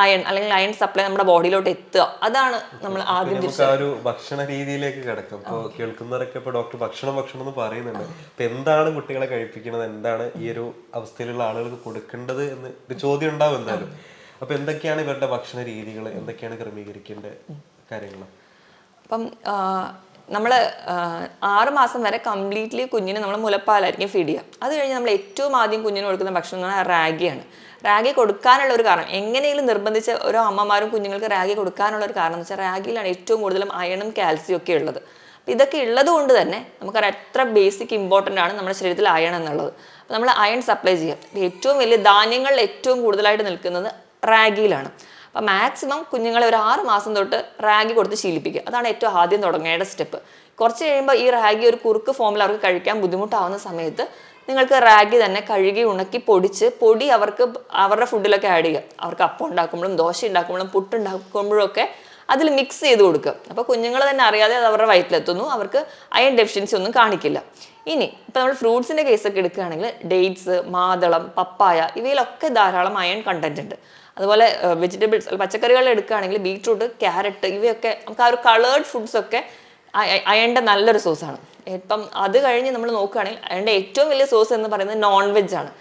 അയൺ അല്ലെങ്കിൽ അയൺ സപ്ലൈ നമ്മുടെ ബോഡിയിലോട്ട് എത്തുക, അതാണ് നമ്മൾ ആദ്യം ഒരു ഭക്ഷണ രീതിയിലേക്ക് കിടക്കും. ഇപ്പോൾ കേൾക്കുന്നവരൊക്കെ ഇപ്പോൾ ഡോക്ടർ ഭക്ഷണം എന്ന് പറയുന്നുണ്ട്. അപ്പൊ എന്താണ് കുട്ടികളെ കഴിപ്പിക്കുന്നത്, എന്താണ് ഈ ഒരു അവസ്ഥയിലുള്ള ആളുകൾക്ക് കൊടുക്കേണ്ടത് എന്ന് ഒരു ചോദ്യം ഉണ്ടാവും എന്തായാലും. അപ്പൊ എന്തൊക്കെയാണ് ഇവരുടെ ഭക്ഷണ രീതികൾ, എന്തൊക്കെയാണ് ക്രമീകരിക്കേണ്ട കാര്യങ്ങൾ? അപ്പം നമ്മൾ 6 മാസം വരെ കംപ്ലീറ്റ്ലി കുഞ്ഞിന് നമ്മൾ മുലപ്പാലായിരിക്കും ഫീഡ് ചെയ്യുക. അത് കഴിഞ്ഞ് നമ്മൾ ഏറ്റവും ആദ്യം കുഞ്ഞിന് കൊടുക്കുന്ന ഭക്ഷണം എന്ന് പറഞ്ഞാൽ റാഗിയാണ്. റാഗി കൊടുക്കാനുള്ള ഒരു കാരണം, എങ്ങനെയെങ്കിലും നിർബന്ധിച്ച് ഓരോ അമ്മമാരും കുഞ്ഞുങ്ങൾക്ക് റാഗി കൊടുക്കാനുള്ള ഒരു കാരണം എന്ന് വെച്ചാൽ, റാഗിയിലാണ് ഏറ്റവും കൂടുതലും അയണും കാൽസ്യം ഒക്കെ ഉള്ളത്. അപ്പോൾ ഇതൊക്കെ ഉള്ളത് കൊണ്ട് തന്നെ നമുക്കറിയാം എത്ര ബേസിക് ഇമ്പോർട്ടൻ്റ് ആണ് നമ്മുടെ ശരീരത്തിൽ അയൺ എന്നുള്ളത്. അപ്പോൾ നമ്മൾ അയൺ സപ്ലൈ ചെയ്യാം. ഏറ്റവും വലിയ ധാന്യങ്ങളിൽ ഏറ്റവും കൂടുതലായിട്ട് നിൽക്കുന്നത് റാഗിയിലാണ്. അപ്പോൾ മാക്സിമം കുഞ്ഞുങ്ങളെ ഒരു 6 മാസം തൊട്ട് റാഗി കൊടുത്ത് ശീലിപ്പിക്കുക. അതാണ് ഏറ്റവും ആദ്യം തുടങ്ങേണ്ട സ്റ്റെപ്പ്. കുറച്ച് കഴിയുമ്പോൾ ഈ റാഗി ഒരു കുറുക്ക് ഫോമിൽ അവർക്ക് കഴിക്കാൻ ബുദ്ധിമുട്ടാവുന്ന സമയത്ത് നിങ്ങൾക്ക് റാഗി തന്നെ കഴുകി ഉണക്കി പൊടി അവർക്ക് അവരുടെ ഫുഡിലൊക്കെ ആഡ് ചെയ്യുക. അവർക്ക് അപ്പം ഉണ്ടാക്കുമ്പോഴും ദോശ ഉണ്ടാക്കുമ്പോഴും പുട്ടുണ്ടാക്കുമ്പോഴും ഒക്കെ അതിൽ മിക്സ് ചെയ്ത് കൊടുക്കുക. അപ്പോൾ കുഞ്ഞുങ്ങൾ തന്നെ അറിയാതെ അത് അവരുടെ വയറ്റിലെത്തുന്നു, അവർക്ക് അയൺ ഡെഫിഷ്യൻസി ഒന്നും കാണിക്കില്ല. ഇനി ഇപ്പോൾ നമ്മൾ ഫ്രൂട്ട്സിൻ്റെ കേസൊക്കെ എടുക്കുകയാണെങ്കിൽ ഡേറ്റ്സ്, മാതളം, പപ്പായ ഇവയിലൊക്കെ ധാരാളം അയൺ കണ്ടന്റ് ഉണ്ട്. അതുപോലെ വെജിറ്റബിൾസ്, പച്ചക്കറികൾ എടുക്കുകയാണെങ്കിൽ ബീട്രൂട്ട്, ക്യാരറ്റ് ഇവയൊക്കെ നമുക്ക് ആ ഒരു കളേർഡ് ഫുഡ്സൊക്കെ അയണിൻ്റെ നല്ലൊരു സോഴ്സാണ്. ഇപ്പം അത് കഴിഞ്ഞ് നമ്മൾ നോക്കുകയാണെങ്കിൽ അതിൻ്റെ ഏറ്റവും വലിയ സോഴ്സ് എന്ന് പറയുന്നത് നോൺ വെജ് ആണ്.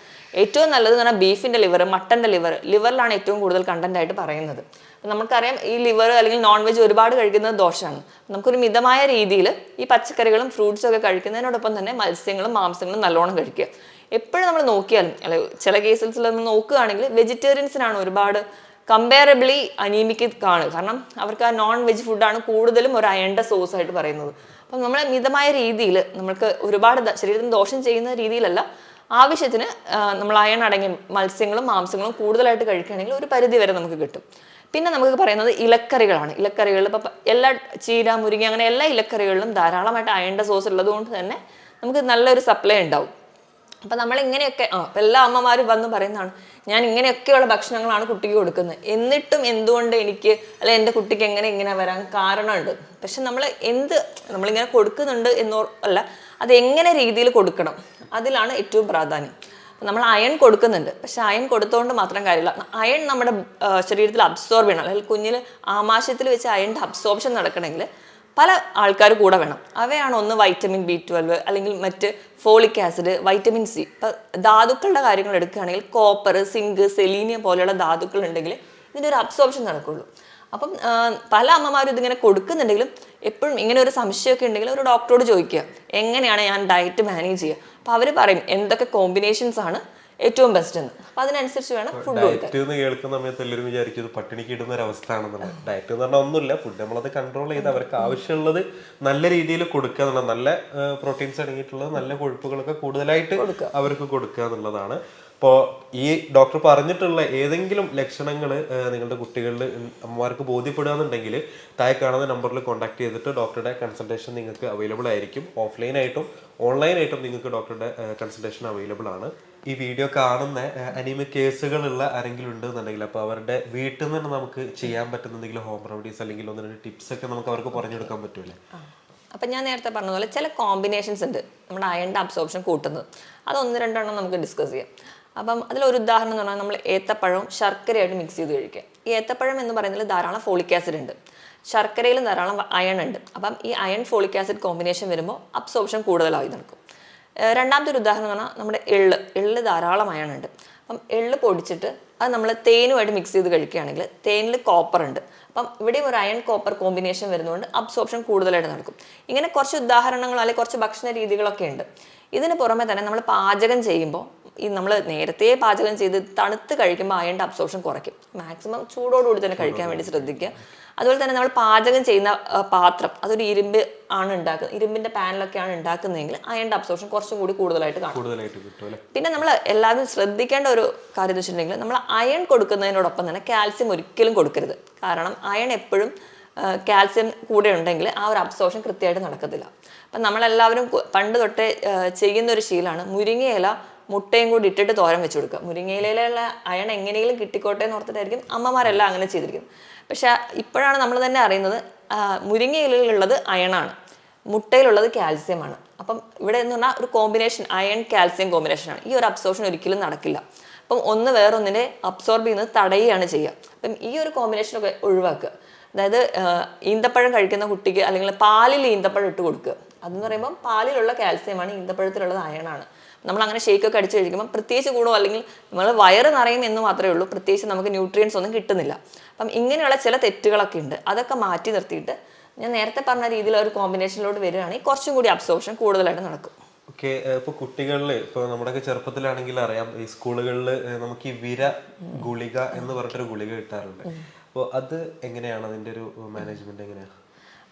ഏറ്റവും നല്ലത് എന്ന് പറഞ്ഞാൽ ബീഫിൻ്റെ ലിവർ, മട്ടൻ്റെ ലിവറിലാണ് ഏറ്റവും കൂടുതൽ കണ്ടന്റ് ആയിട്ട് പറയുന്നത്. നമുക്കറിയാം ഈ ലിവർ അല്ലെങ്കിൽ നോൺ വെജ് ഒരുപാട് കഴിക്കുന്നത് ദോഷമാണ്. നമുക്കൊരു മിതമായ രീതിയിൽ ഈ പച്ചക്കറികളും ഫ്രൂട്ട്സും ഒക്കെ കഴിക്കുന്നതിനോടൊപ്പം തന്നെ മത്സ്യങ്ങളും മാംസങ്ങളും നല്ലോണം കഴിക്കുക. എപ്പോഴും നമ്മൾ നോക്കിയാലും ചില കേസിൽ നമ്മൾ നോക്കുകയാണെങ്കിൽ വെജിറ്റേറിയൻസിനാണ് ഒരുപാട് കമ്പയറബിളി അനീമിക്ക് കാണുക. കാരണം അവർക്ക് ആ നോൺ വെജ് ഫുഡാണ് കൂടുതലും ഒരു അയണിൻ്റെ സോഴ്സ് ആയിട്ട് പറയുന്നത്. അപ്പം നമ്മൾ മിതമായ രീതിയിൽ നമ്മൾക്ക് ഒരുപാട് ശരീരത്തിന് ദോഷം ചെയ്യുന്ന രീതിയിലല്ല, ആവശ്യത്തിന് നമ്മൾ അയൺ അടങ്ങിയ മത്സ്യങ്ങളും മാംസങ്ങളും കൂടുതലായിട്ട് കഴിക്കുകയാണെങ്കിൽ ഒരു പരിധി വരെ നമുക്ക് കിട്ടും. പിന്നെ നമുക്ക് പറയുന്നത് ഇലക്കറികളാണ്. ഇലക്കറികൾ ഇപ്പം എല്ലാ ചീര, മുരിങ്ങ അങ്ങനെ എല്ലാ ഇലക്കറികളിലും ധാരാളമായിട്ട് അയണിൻ്റെ സോഴ്സ് ഉള്ളത് കൊണ്ട് തന്നെ നമുക്ക് നല്ലൊരു സപ്ലൈ ഉണ്ടാവും. അപ്പം നമ്മളിങ്ങനെയൊക്കെ എല്ലാ അമ്മമാരും വന്ന് പറയുന്നതാണ്, ഞാൻ ഇങ്ങനെയൊക്കെയുള്ള ഭക്ഷണങ്ങളാണ് കുട്ടിക്ക് കൊടുക്കുന്നത്, എന്നിട്ടും എന്തുകൊണ്ട് എനിക്ക് എൻ്റെ കുട്ടിക്ക് ഇങ്ങനെ വരാൻ കാരണമുണ്ട്. പക്ഷെ നമ്മളിങ്ങനെ കൊടുക്കുന്നുണ്ട് എന്നോ അല്ല, അത് എങ്ങനെ രീതിയിൽ കൊടുക്കണം അതിലാണ് ഏറ്റവും പ്രാധാന്യം. നമ്മൾ അയൺ കൊടുക്കുന്നുണ്ട്, പക്ഷെ അയൺ കൊടുത്തുകൊണ്ട് മാത്രം കാര്യമില്ല. അയൺ നമ്മുടെ ശരീരത്തിൽ അബ്സോർബ് ചെയ്യണം. അല്ലെങ്കിൽ കുഞ്ഞിന് ആമാശയത്തിൽ വെച്ച് അയണിൻ്റെ അബ്സോർപ്ഷൻ നടക്കണമെങ്കിൽ പല ആൾക്കാർ കൂടെ വേണം. അവയാണ് ഒന്ന് വൈറ്റമിൻ B12, അല്ലെങ്കിൽ മറ്റ് ഫോളിക് ആസിഡ്, വൈറ്റമിൻ C. ഇപ്പം ധാതുക്കളുടെ കാര്യങ്ങൾ എടുക്കുകയാണെങ്കിൽ കോപ്പർ, സിങ്ക്, സെലീനിയം പോലെയുള്ള ധാതുക്കൾ ഉണ്ടെങ്കിൽ ഇതിൻ്റെ ഒരു അബ്സോർപ്ഷൻ നടക്കുള്ളൂ. അപ്പം പല അമ്മമാരും ഇതിങ്ങനെ കൊടുക്കുന്നുണ്ടെങ്കിലും എപ്പോഴും ഇങ്ങനെ ഒരു സംശയമൊക്കെ ഉണ്ടെങ്കിൽ ഒരു ഡോക്ടറോട് ചോദിക്കുക, എങ്ങനെയാണ് ഞാൻ ഡയറ്റ് മാനേജ് ചെയ്യുക. അപ്പോൾ അവർ പറയും എന്തൊക്കെ കോമ്പിനേഷൻസ് ആണ് ഏറ്റവും ബെസ്റ്റ് എന്ന്. അപ്പം അതിനനുസരിച്ച് വേണം ഫുഡ് കൊടുക്കാൻ. ഡയറ്റ് എന്ന് കേൾക്കുന്ന സമയത്ത് എല്ലാവരും വിചാരിക്കും ഇത് പട്ടിണിക്ക് ഇടുന്ന ഒരു അവസ്ഥ ആണെന്നുള്ളത്. ഡയറ്റ് എന്ന് പറഞ്ഞാൽ ഒന്നുമില്ല, ഫുഡ് നമ്മളത് കൺട്രോൾ ചെയ്ത് അവർക്ക് ആവശ്യമുള്ളത് നല്ല രീതിയിൽ കൊടുക്കുക എന്നുള്ളത്, നല്ല പ്രോട്ടീൻസ് അടങ്ങിയിട്ടുള്ളത്, നല്ല കൊഴുപ്പുകളൊക്കെ കൂടുതലായിട്ട് അവർക്ക് കൊടുക്കുക എന്നുള്ളതാണ്. അപ്പോൾ ഈ ഡോക്ടർ പറഞ്ഞിട്ടുള്ള ഏതെങ്കിലും ലക്ഷണങ്ങൾ നിങ്ങളുടെ കുട്ടികളിൽ അമ്മമാർക്ക് ബോധ്യപ്പെടുകയെന്നുണ്ടെങ്കിൽ താഴെ കാണുന്ന നമ്പറിൽ കോൺടാക്ട് ചെയ്തിട്ട് ഡോക്ടറുടെ കൺസൾട്ടേഷൻ നിങ്ങൾക്ക് അവൈലബിൾ ആയിരിക്കും. ഓഫ്ലൈനായിട്ടും ഓൺലൈനായിട്ടും നിങ്ങൾക്ക് ഡോക്ടറുടെ കൺസൾട്ടേഷൻ അവൈലബിൾ ആണ്. ഈ വീഡിയോ കാണുന്ന അനീമിക് കേസുകളുള്ള ആരെങ്കിലും ഉണ്ടെന്നുണ്ടെങ്കിൽ അപ്പോൾ അവരുടെ വീട്ടിൽ നിന്ന് തന്നെ നമുക്ക് ചെയ്യാൻ പറ്റുന്ന എന്തെങ്കിലും ഹോം റെമഡീസ് അല്ലെങ്കിൽ ഒന്ന് രണ്ട് ടിപ്സ് ഒക്കെ നമുക്ക് അവർക്ക് പറഞ്ഞു കൊടുക്കാൻ പറ്റൂലേ? അപ്പം ഞാൻ നേരത്തെ പറഞ്ഞ പോലെ ചില കോമ്പിനേഷൻസ് ഉണ്ട് നമ്മുടെ അയണിൻ്റെ അബ്സോർപ്ഷൻ കൂട്ടുന്നത്. അത് ഒന്ന് രണ്ടെണ്ണം നമുക്ക് ഡിസ്കസ് ചെയ്യാം. അപ്പം അതിലൊരു ഉദാഹരണം എന്ന് പറഞ്ഞാൽ നമ്മൾ ഏത്തപ്പഴവും ശർക്കരയായിട്ട് മിക്സ് ചെയ്ത് കഴിക്കുക. ഈ ഏത്തപ്പഴം എന്ന് പറയുന്നതിൽ ധാരാളം ഫോളിക് ആസിഡ് ഉണ്ട്, ശർക്കരയിലും ധാരാളം അയൺ ഉണ്ട്. അപ്പം ഈ അയൺ ഫോളിക് ആസിഡ് കോമ്പിനേഷൻ വരുമ്പോൾ അബ്സോർപ്ഷൻ കൂടുതലായി നടക്കും. രണ്ടാമത്തെ ഒരു ഉദാഹരണം എന്ന് പറഞ്ഞാൽ നമ്മുടെ എള്ള് ധാരാളം അയൺ ഉണ്ട്. അപ്പം എള്ള് പൊടിച്ചിട്ട് അത് നമ്മൾ തേനുമായിട്ട് മിക്സ് ചെയ്ത് കഴിക്കുകയാണെങ്കിൽ തേനിൽ കോപ്പർ ഉണ്ട്. അപ്പം ഇവിടെയും ഒരു അയൺ കോപ്പർ കോമ്പിനേഷൻ വരുന്നതുകൊണ്ട് അബ്സോർപ്ഷൻ കൂടുതലായിട്ട് നടക്കും. ഇങ്ങനെ കുറച്ച് ഉദാഹരണങ്ങൾ അല്ലെങ്കിൽ കുറച്ച് ഭക്ഷണ രീതികളൊക്കെ ഉണ്ട്. ഇതിന് പുറമെ തന്നെ നമ്മൾ പാചകം ചെയ്യുമ്പോൾ ഈ നമ്മൾ നേരത്തെ പാചകം ചെയ്ത് തണുത്ത് കഴിക്കുമ്പോൾ അയണിൻ്റെ അബ്സോർപ്ഷൻ കുറയ്ക്കും. മാക്സിമം ചൂടോടുകൂടി തന്നെ കഴിക്കാൻ വേണ്ടി ശ്രദ്ധിക്കുക. അതുപോലെ തന്നെ നമ്മൾ പാചകം ചെയ്യുന്ന പാത്രം അതൊരു ഇരുമ്പിന്റെ പാനിലൊക്കെയാണ് ഉണ്ടാക്കുന്നതെങ്കിൽ അയണിൻ്റെ അബ്സോർപ്ഷൻ കുറച്ചും കൂടി കൂടുതലായിട്ട് കാണും. പിന്നെ നമ്മൾ എല്ലാവരും ശ്രദ്ധിക്കേണ്ട ഒരു കാര്യം എന്ന് വെച്ചിട്ടുണ്ടെങ്കിൽ നമ്മൾ അയൺ കൊടുക്കുന്നതിനോടൊപ്പം തന്നെ കാൽസ്യം ഒരിക്കലും കൊടുക്കരുത്. കാരണം അയൺ എപ്പോഴും കാൽസ്യം കൂടെ ഉണ്ടെങ്കിൽ ആ ഒരു അബ്സോർപ്ഷൻ കൃത്യമായിട്ട് നടക്കത്തില്ല. അപ്പം നമ്മളെല്ലാവരും പണ്ട് തൊട്ടേ ചെയ്യുന്ന ഒരു ശീലമാണ് മുരിങ്ങയില മുട്ടയും കൂടി ഇട്ടിട്ട് തോരൻ വെച്ച് കൊടുക്കുക. മുരിങ്ങയിലുള്ള അയൺ എങ്ങനെയെങ്കിലും കിട്ടിക്കോട്ടെ എന്ന് ഓർത്തിട്ടായിരിക്കും അമ്മമാരെല്ലാം അങ്ങനെ ചെയ്തിരിക്കുന്നത്. പക്ഷെ ഇപ്പോഴാണ് നമ്മൾ തന്നെ അറിയുന്നത് മുരിങ്ങയിലുള്ളത് അയണാണ്, മുട്ടയിലുള്ളത് കാൽസ്യമാണ്. അപ്പം ഇവിടെ എന്ന് പറഞ്ഞാൽ ഒരു കോമ്പിനേഷൻ അയൺ കാൽസ്യം കോമ്പിനേഷനാണ്. ഈ ഒരു അബ്സോർപ്ഷൻ ഒരിക്കലും നടക്കില്ല. അപ്പം ഒന്ന് വേറൊന്നിനെ അബ്സോർബ് ചെയ്യുന്നത് തടയുകയാണ് ചെയ്യുക. അപ്പം ഈ ഒരു കോമ്പിനേഷനൊക്കെ ഒഴിവാക്കുക. അതായത് ഈന്തപ്പഴം കഴിക്കുന്ന കുട്ടിക്ക് അല്ലെങ്കിൽ പാലിൽ ഈന്തപ്പഴം ഇട്ട് കൊടുക്കുക. അതെന്ന് പറയുമ്പോൾ പാലിലുള്ള കാൽസ്യമാണ്, ഈന്തപ്പഴത്തിലുള്ളത് അയണാണ്. നമ്മൾ അങ്ങനെ ഷേക്കൊക്കെ അടിച്ച് കഴിക്കുമ്പോൾ പ്രത്യേകിച്ച് ഗുണമോ അല്ലെങ്കിൽ നമ്മൾ വയറ് നിറയും എന്ന് മാത്രമേ ഉള്ളൂ, പ്രത്യേകിച്ച് നമുക്ക് ന്യൂട്രിയൻസ് ഒന്നും കിട്ടുന്നില്ല. അപ്പം ഇങ്ങനെയുള്ള ചില തെറ്റുകളൊക്കെ ഉണ്ട്. അതൊക്കെ മാറ്റി നിർത്തിയിട്ട് ഞാൻ നേരത്തെ പറഞ്ഞ രീതിയിൽ ഒരു കോമ്പിനേഷനിലോട്ട് വരികയാണെങ്കിൽ കുറച്ചും കൂടി അബ്സോർപ്ഷൻ കൂടുതലായിട്ട് നടക്കും. ഓക്കെ, ഇപ്പോൾ കുട്ടികളിൽ ഇപ്പോൾ നമ്മുടെയൊക്കെ ചെറുപ്പത്തിലാണെങ്കിൽ അറിയാം, ഈ സ്കൂളുകളിൽ നമുക്ക് ഈ വിര ഗുളിക എന്ന് പറഞ്ഞിട്ടൊരു ഗുളിക കിട്ടാറുണ്ട്. അപ്പോൾ അത് എങ്ങനെയാണ് അതിൻ്റെ ഒരു മാനേജ്മെന്റ് എങ്ങനെയാണ്?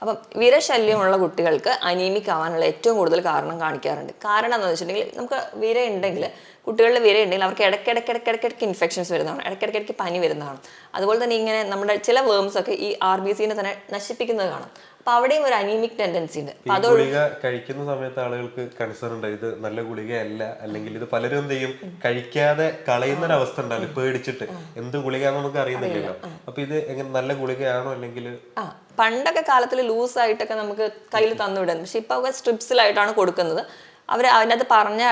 അപ്പം വിരശല്യമുള്ള കുട്ടികൾക്ക് അനീമിക് ആവാനുള്ള ഏറ്റവും കൂടുതൽ കാരണം കാണിക്കാറുണ്ട്. കാരണം എന്താണെന്ന് വെച്ചിട്ടുണ്ടെങ്കിൽ നമുക്ക് വിര ഉണ്ടെങ്കിൽ കുട്ടികളിൽ വിര ഉണ്ടെങ്കിൽ അവർക്ക് ഇടയ്ക്കിടയ്ക്ക് ഇൻഫെക്ഷൻസ് വരുന്നതാണ്, ഇടയ്ക്കിടയ്ക്ക് പനി വരുന്നതാണ്. അതുപോലെ തന്നെ ഇങ്ങനെ നമ്മുടെ ചില വേംസ് ഒക്കെ ഈ RBCനെ തന്നെ നശിപ്പിക്കുന്നത് കാണാം. അപ്പൊ അവിടെയും ഒരു അനീമിക് ടെൻഡൻസി ഉണ്ട്. ഗുളിക കഴിക്കുന്ന സമയത്ത് ആളുകൾക്ക് കൺസേൺ ഉണ്ട്, ഇത് നല്ല ഗുളികയല്ല, അല്ലെങ്കിൽ ഇത് പലരും എന്ത് ചെയ്യും കഴിക്കാതെ കളയുന്ന ഒരു അവസ്ഥ ഉണ്ടാവില്ല പേടിച്ചിട്ട്, എന്ത് ഗുളികയാണെന്ന് നമുക്ക് അറിയുന്നില്ലല്ലോ. അപ്പൊ ഇത് എങ്ങനെ നല്ല ഗുളികയാണോ അല്ലെങ്കിൽ? പണ്ടൊക്കെ കാലത്തിൽ ലൂസായിട്ടൊക്കെ നമുക്ക് കയ്യിൽ തന്നുവിടുന്നത്, പക്ഷെ ഇപ്പൊ സ്ട്രിപ്സിലായിട്ടാണ് കൊടുക്കുന്നത്. അവർ അതിനകത്ത് പറഞ്ഞ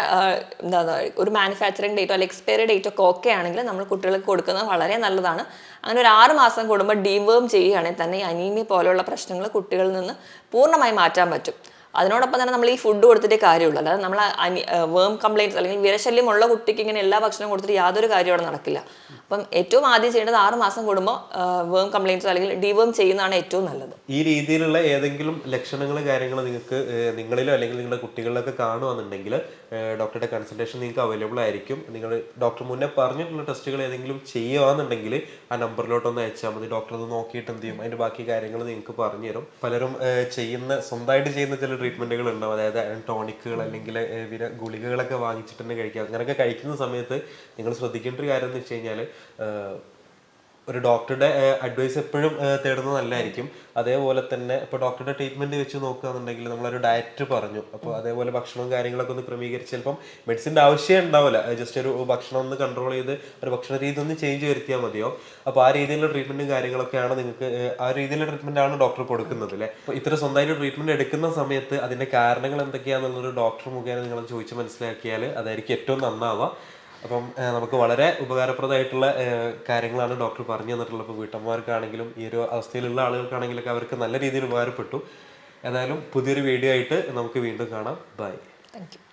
എന്താ ഒരു മാനുഫാക്ചറിങ് ഡേറ്റോ അല്ലെങ്കിൽ എക്സ്പയറി ഡേറ്റോ ഒക്കെ ഓക്കെ ആണെങ്കിൽ നമ്മൾ കുട്ടികൾക്ക് കൊടുക്കുന്നത് വളരെ നല്ലതാണ്. അങ്ങനെ ഒരു 6 മാസം കൂടുമ്പോൾ ഡീവേം ചെയ്യുകയാണെങ്കിൽ തന്നെ ഈ അനീമിയ പോലെയുള്ള പ്രശ്നങ്ങൾ കുട്ടികളിൽ നിന്ന് പൂർണ്ണമായി മാറ്റാൻ പറ്റും. അതിനോടൊപ്പം തന്നെ നമ്മൾ ഈ ഫുഡ് കൊടുത്തിട്ടേ കാര്യമുള്ളൂ. അല്ലാതെ നമ്മൾ വേം കംപ്ലയിൻറ്റ്സ് അല്ലെങ്കിൽ വിരശല്യമുള്ള കുട്ടിക്ക് ഇങ്ങനെ എല്ലാ ഭക്ഷണവും കൊടുത്തിട്ട് യാതൊരു കാര്യം അവിടെ നടക്കില്ല. അപ്പം ഏറ്റവും ആദ്യം ചെയ്യേണ്ടത് 6 മാസം കൂടുമ്പോൾ വേം കംപ്ലയിൻറ്റ്സ് അല്ലെങ്കിൽ ഡിവേം ചെയ്യുന്നതാണ് ഏറ്റവും നല്ലത്. ഈ രീതിയിലുള്ള ഏതെങ്കിലും ലക്ഷണങ്ങൾ കാര്യങ്ങൾ നിങ്ങൾക്ക് നിങ്ങളിലോ അല്ലെങ്കിൽ നിങ്ങളുടെ കുട്ടികളിലൊക്കെ കാണുകയാണെന്നുണ്ടെങ്കിൽ ഡോക്ടറുടെ കൺസൾട്ടേഷൻ നിങ്ങൾക്ക് അവൈലബിൾ ആയിരിക്കും. നിങ്ങൾ ഡോക്ടർ മുന്നേ പറഞ്ഞിട്ടുള്ള ടെസ്റ്റുകൾ ഏതെങ്കിലും ചെയ്യുകയാണെന്നുണ്ടെങ്കിൽ ആ നമ്പറിലോട്ടൊന്ന് അയച്ചാൽ മതി. ഡോക്ടർ അത് നോക്കിയിട്ട് എന്ത് ചെയ്യും, അതിൻ്റെ ബാക്കി കാര്യങ്ങൾ നിങ്ങൾക്ക് പറഞ്ഞു തരും. പലരും സ്വന്തമായിട്ട് ചെയ്യുന്ന ചില ട്രീറ്റ്മെന്റുകൾ ഉണ്ടാവും, അതായത് ടോണിക്കുകൾ അല്ലെങ്കിൽ ഗുളികകളൊക്കെ വാങ്ങിച്ചിട്ട് തന്നെ കഴിക്കുക. അങ്ങനെയൊക്കെ കഴിക്കുന്ന സമയത്ത് നിങ്ങൾ ശ്രദ്ധിക്കേണ്ട ഒരു കാര്യം എന്ന് വെച്ച് കഴിഞ്ഞാൽ ഒരു ഡോക്ടറുടെ അഡ്വൈസ് എപ്പോഴും തേടുന്നത് നല്ലതായിരിക്കും. അതേപോലെ തന്നെ ഇപ്പോൾ ഡോക്ടറുടെ ട്രീറ്റ്മെന്റ് വെച്ച് നോക്കുകയാണെന്നുണ്ടെങ്കിൽ നമ്മളൊരു ഡയറ്റ് പറഞ്ഞു, അപ്പോൾ അതേപോലെ ഭക്ഷണവും കാര്യങ്ങളൊക്കെ ഒന്ന് ക്രമീകരിച്ച് ചിലപ്പം മെഡിസിൻ്റെ ആവശ്യം ഉണ്ടാവില്ല, ജസ്റ്റ് ഒരു ഭക്ഷണം ഒന്ന് കൺട്രോൾ ചെയ്ത് ഒരു ഭക്ഷണ രീതി ഒന്ന് ചേഞ്ച് വരുത്തിയാൽ മതിയോ. അപ്പോൾ ആ രീതിയിലുള്ള ട്രീറ്റ്മെന്റും കാര്യങ്ങളൊക്കെയാണ് നിങ്ങൾക്ക് ആ രീതിയിലുള്ള ട്രീറ്റ്മെന്റ് ആണ് ഡോക്ടർ കൊടുക്കുന്നത് അല്ലേ. അപ്പോൾ ഇത്ര സ്വന്തമായിട്ട് ട്രീറ്റ്മെന്റ് എടുക്കുന്ന സമയത്ത് അതിന്റെ കാരണങ്ങൾ എന്തൊക്കെയാണെന്നുള്ളൊരു ഡോക്ടർ മുഖേന നിങ്ങൾ ചോദിച്ച് മനസ്സിലാക്കിയാൽ അതായിരിക്കും ഏറ്റവും നന്നാവുക. അപ്പം നമുക്ക് വളരെ ഉപകാരപ്രദമായിട്ടുള്ള കാര്യങ്ങളാണ് ഡോക്ടർ പറഞ്ഞു തന്നിട്ടുള്ളത്. ഇപ്പോൾ വീട്ടമ്മമാർക്കാണെങ്കിലും ഈ ഒരു അവസ്ഥയിലുള്ള ആളുകൾക്കാണെങ്കിലൊക്കെ അവർക്ക് നല്ല രീതിയിൽ ഉപകാരപ്പെട്ടു. ഏതായാലും പുതിയൊരു വീഡിയോ ആയിട്ട് നമുക്ക് വീണ്ടും കാണാം. ബൈ. Thank you.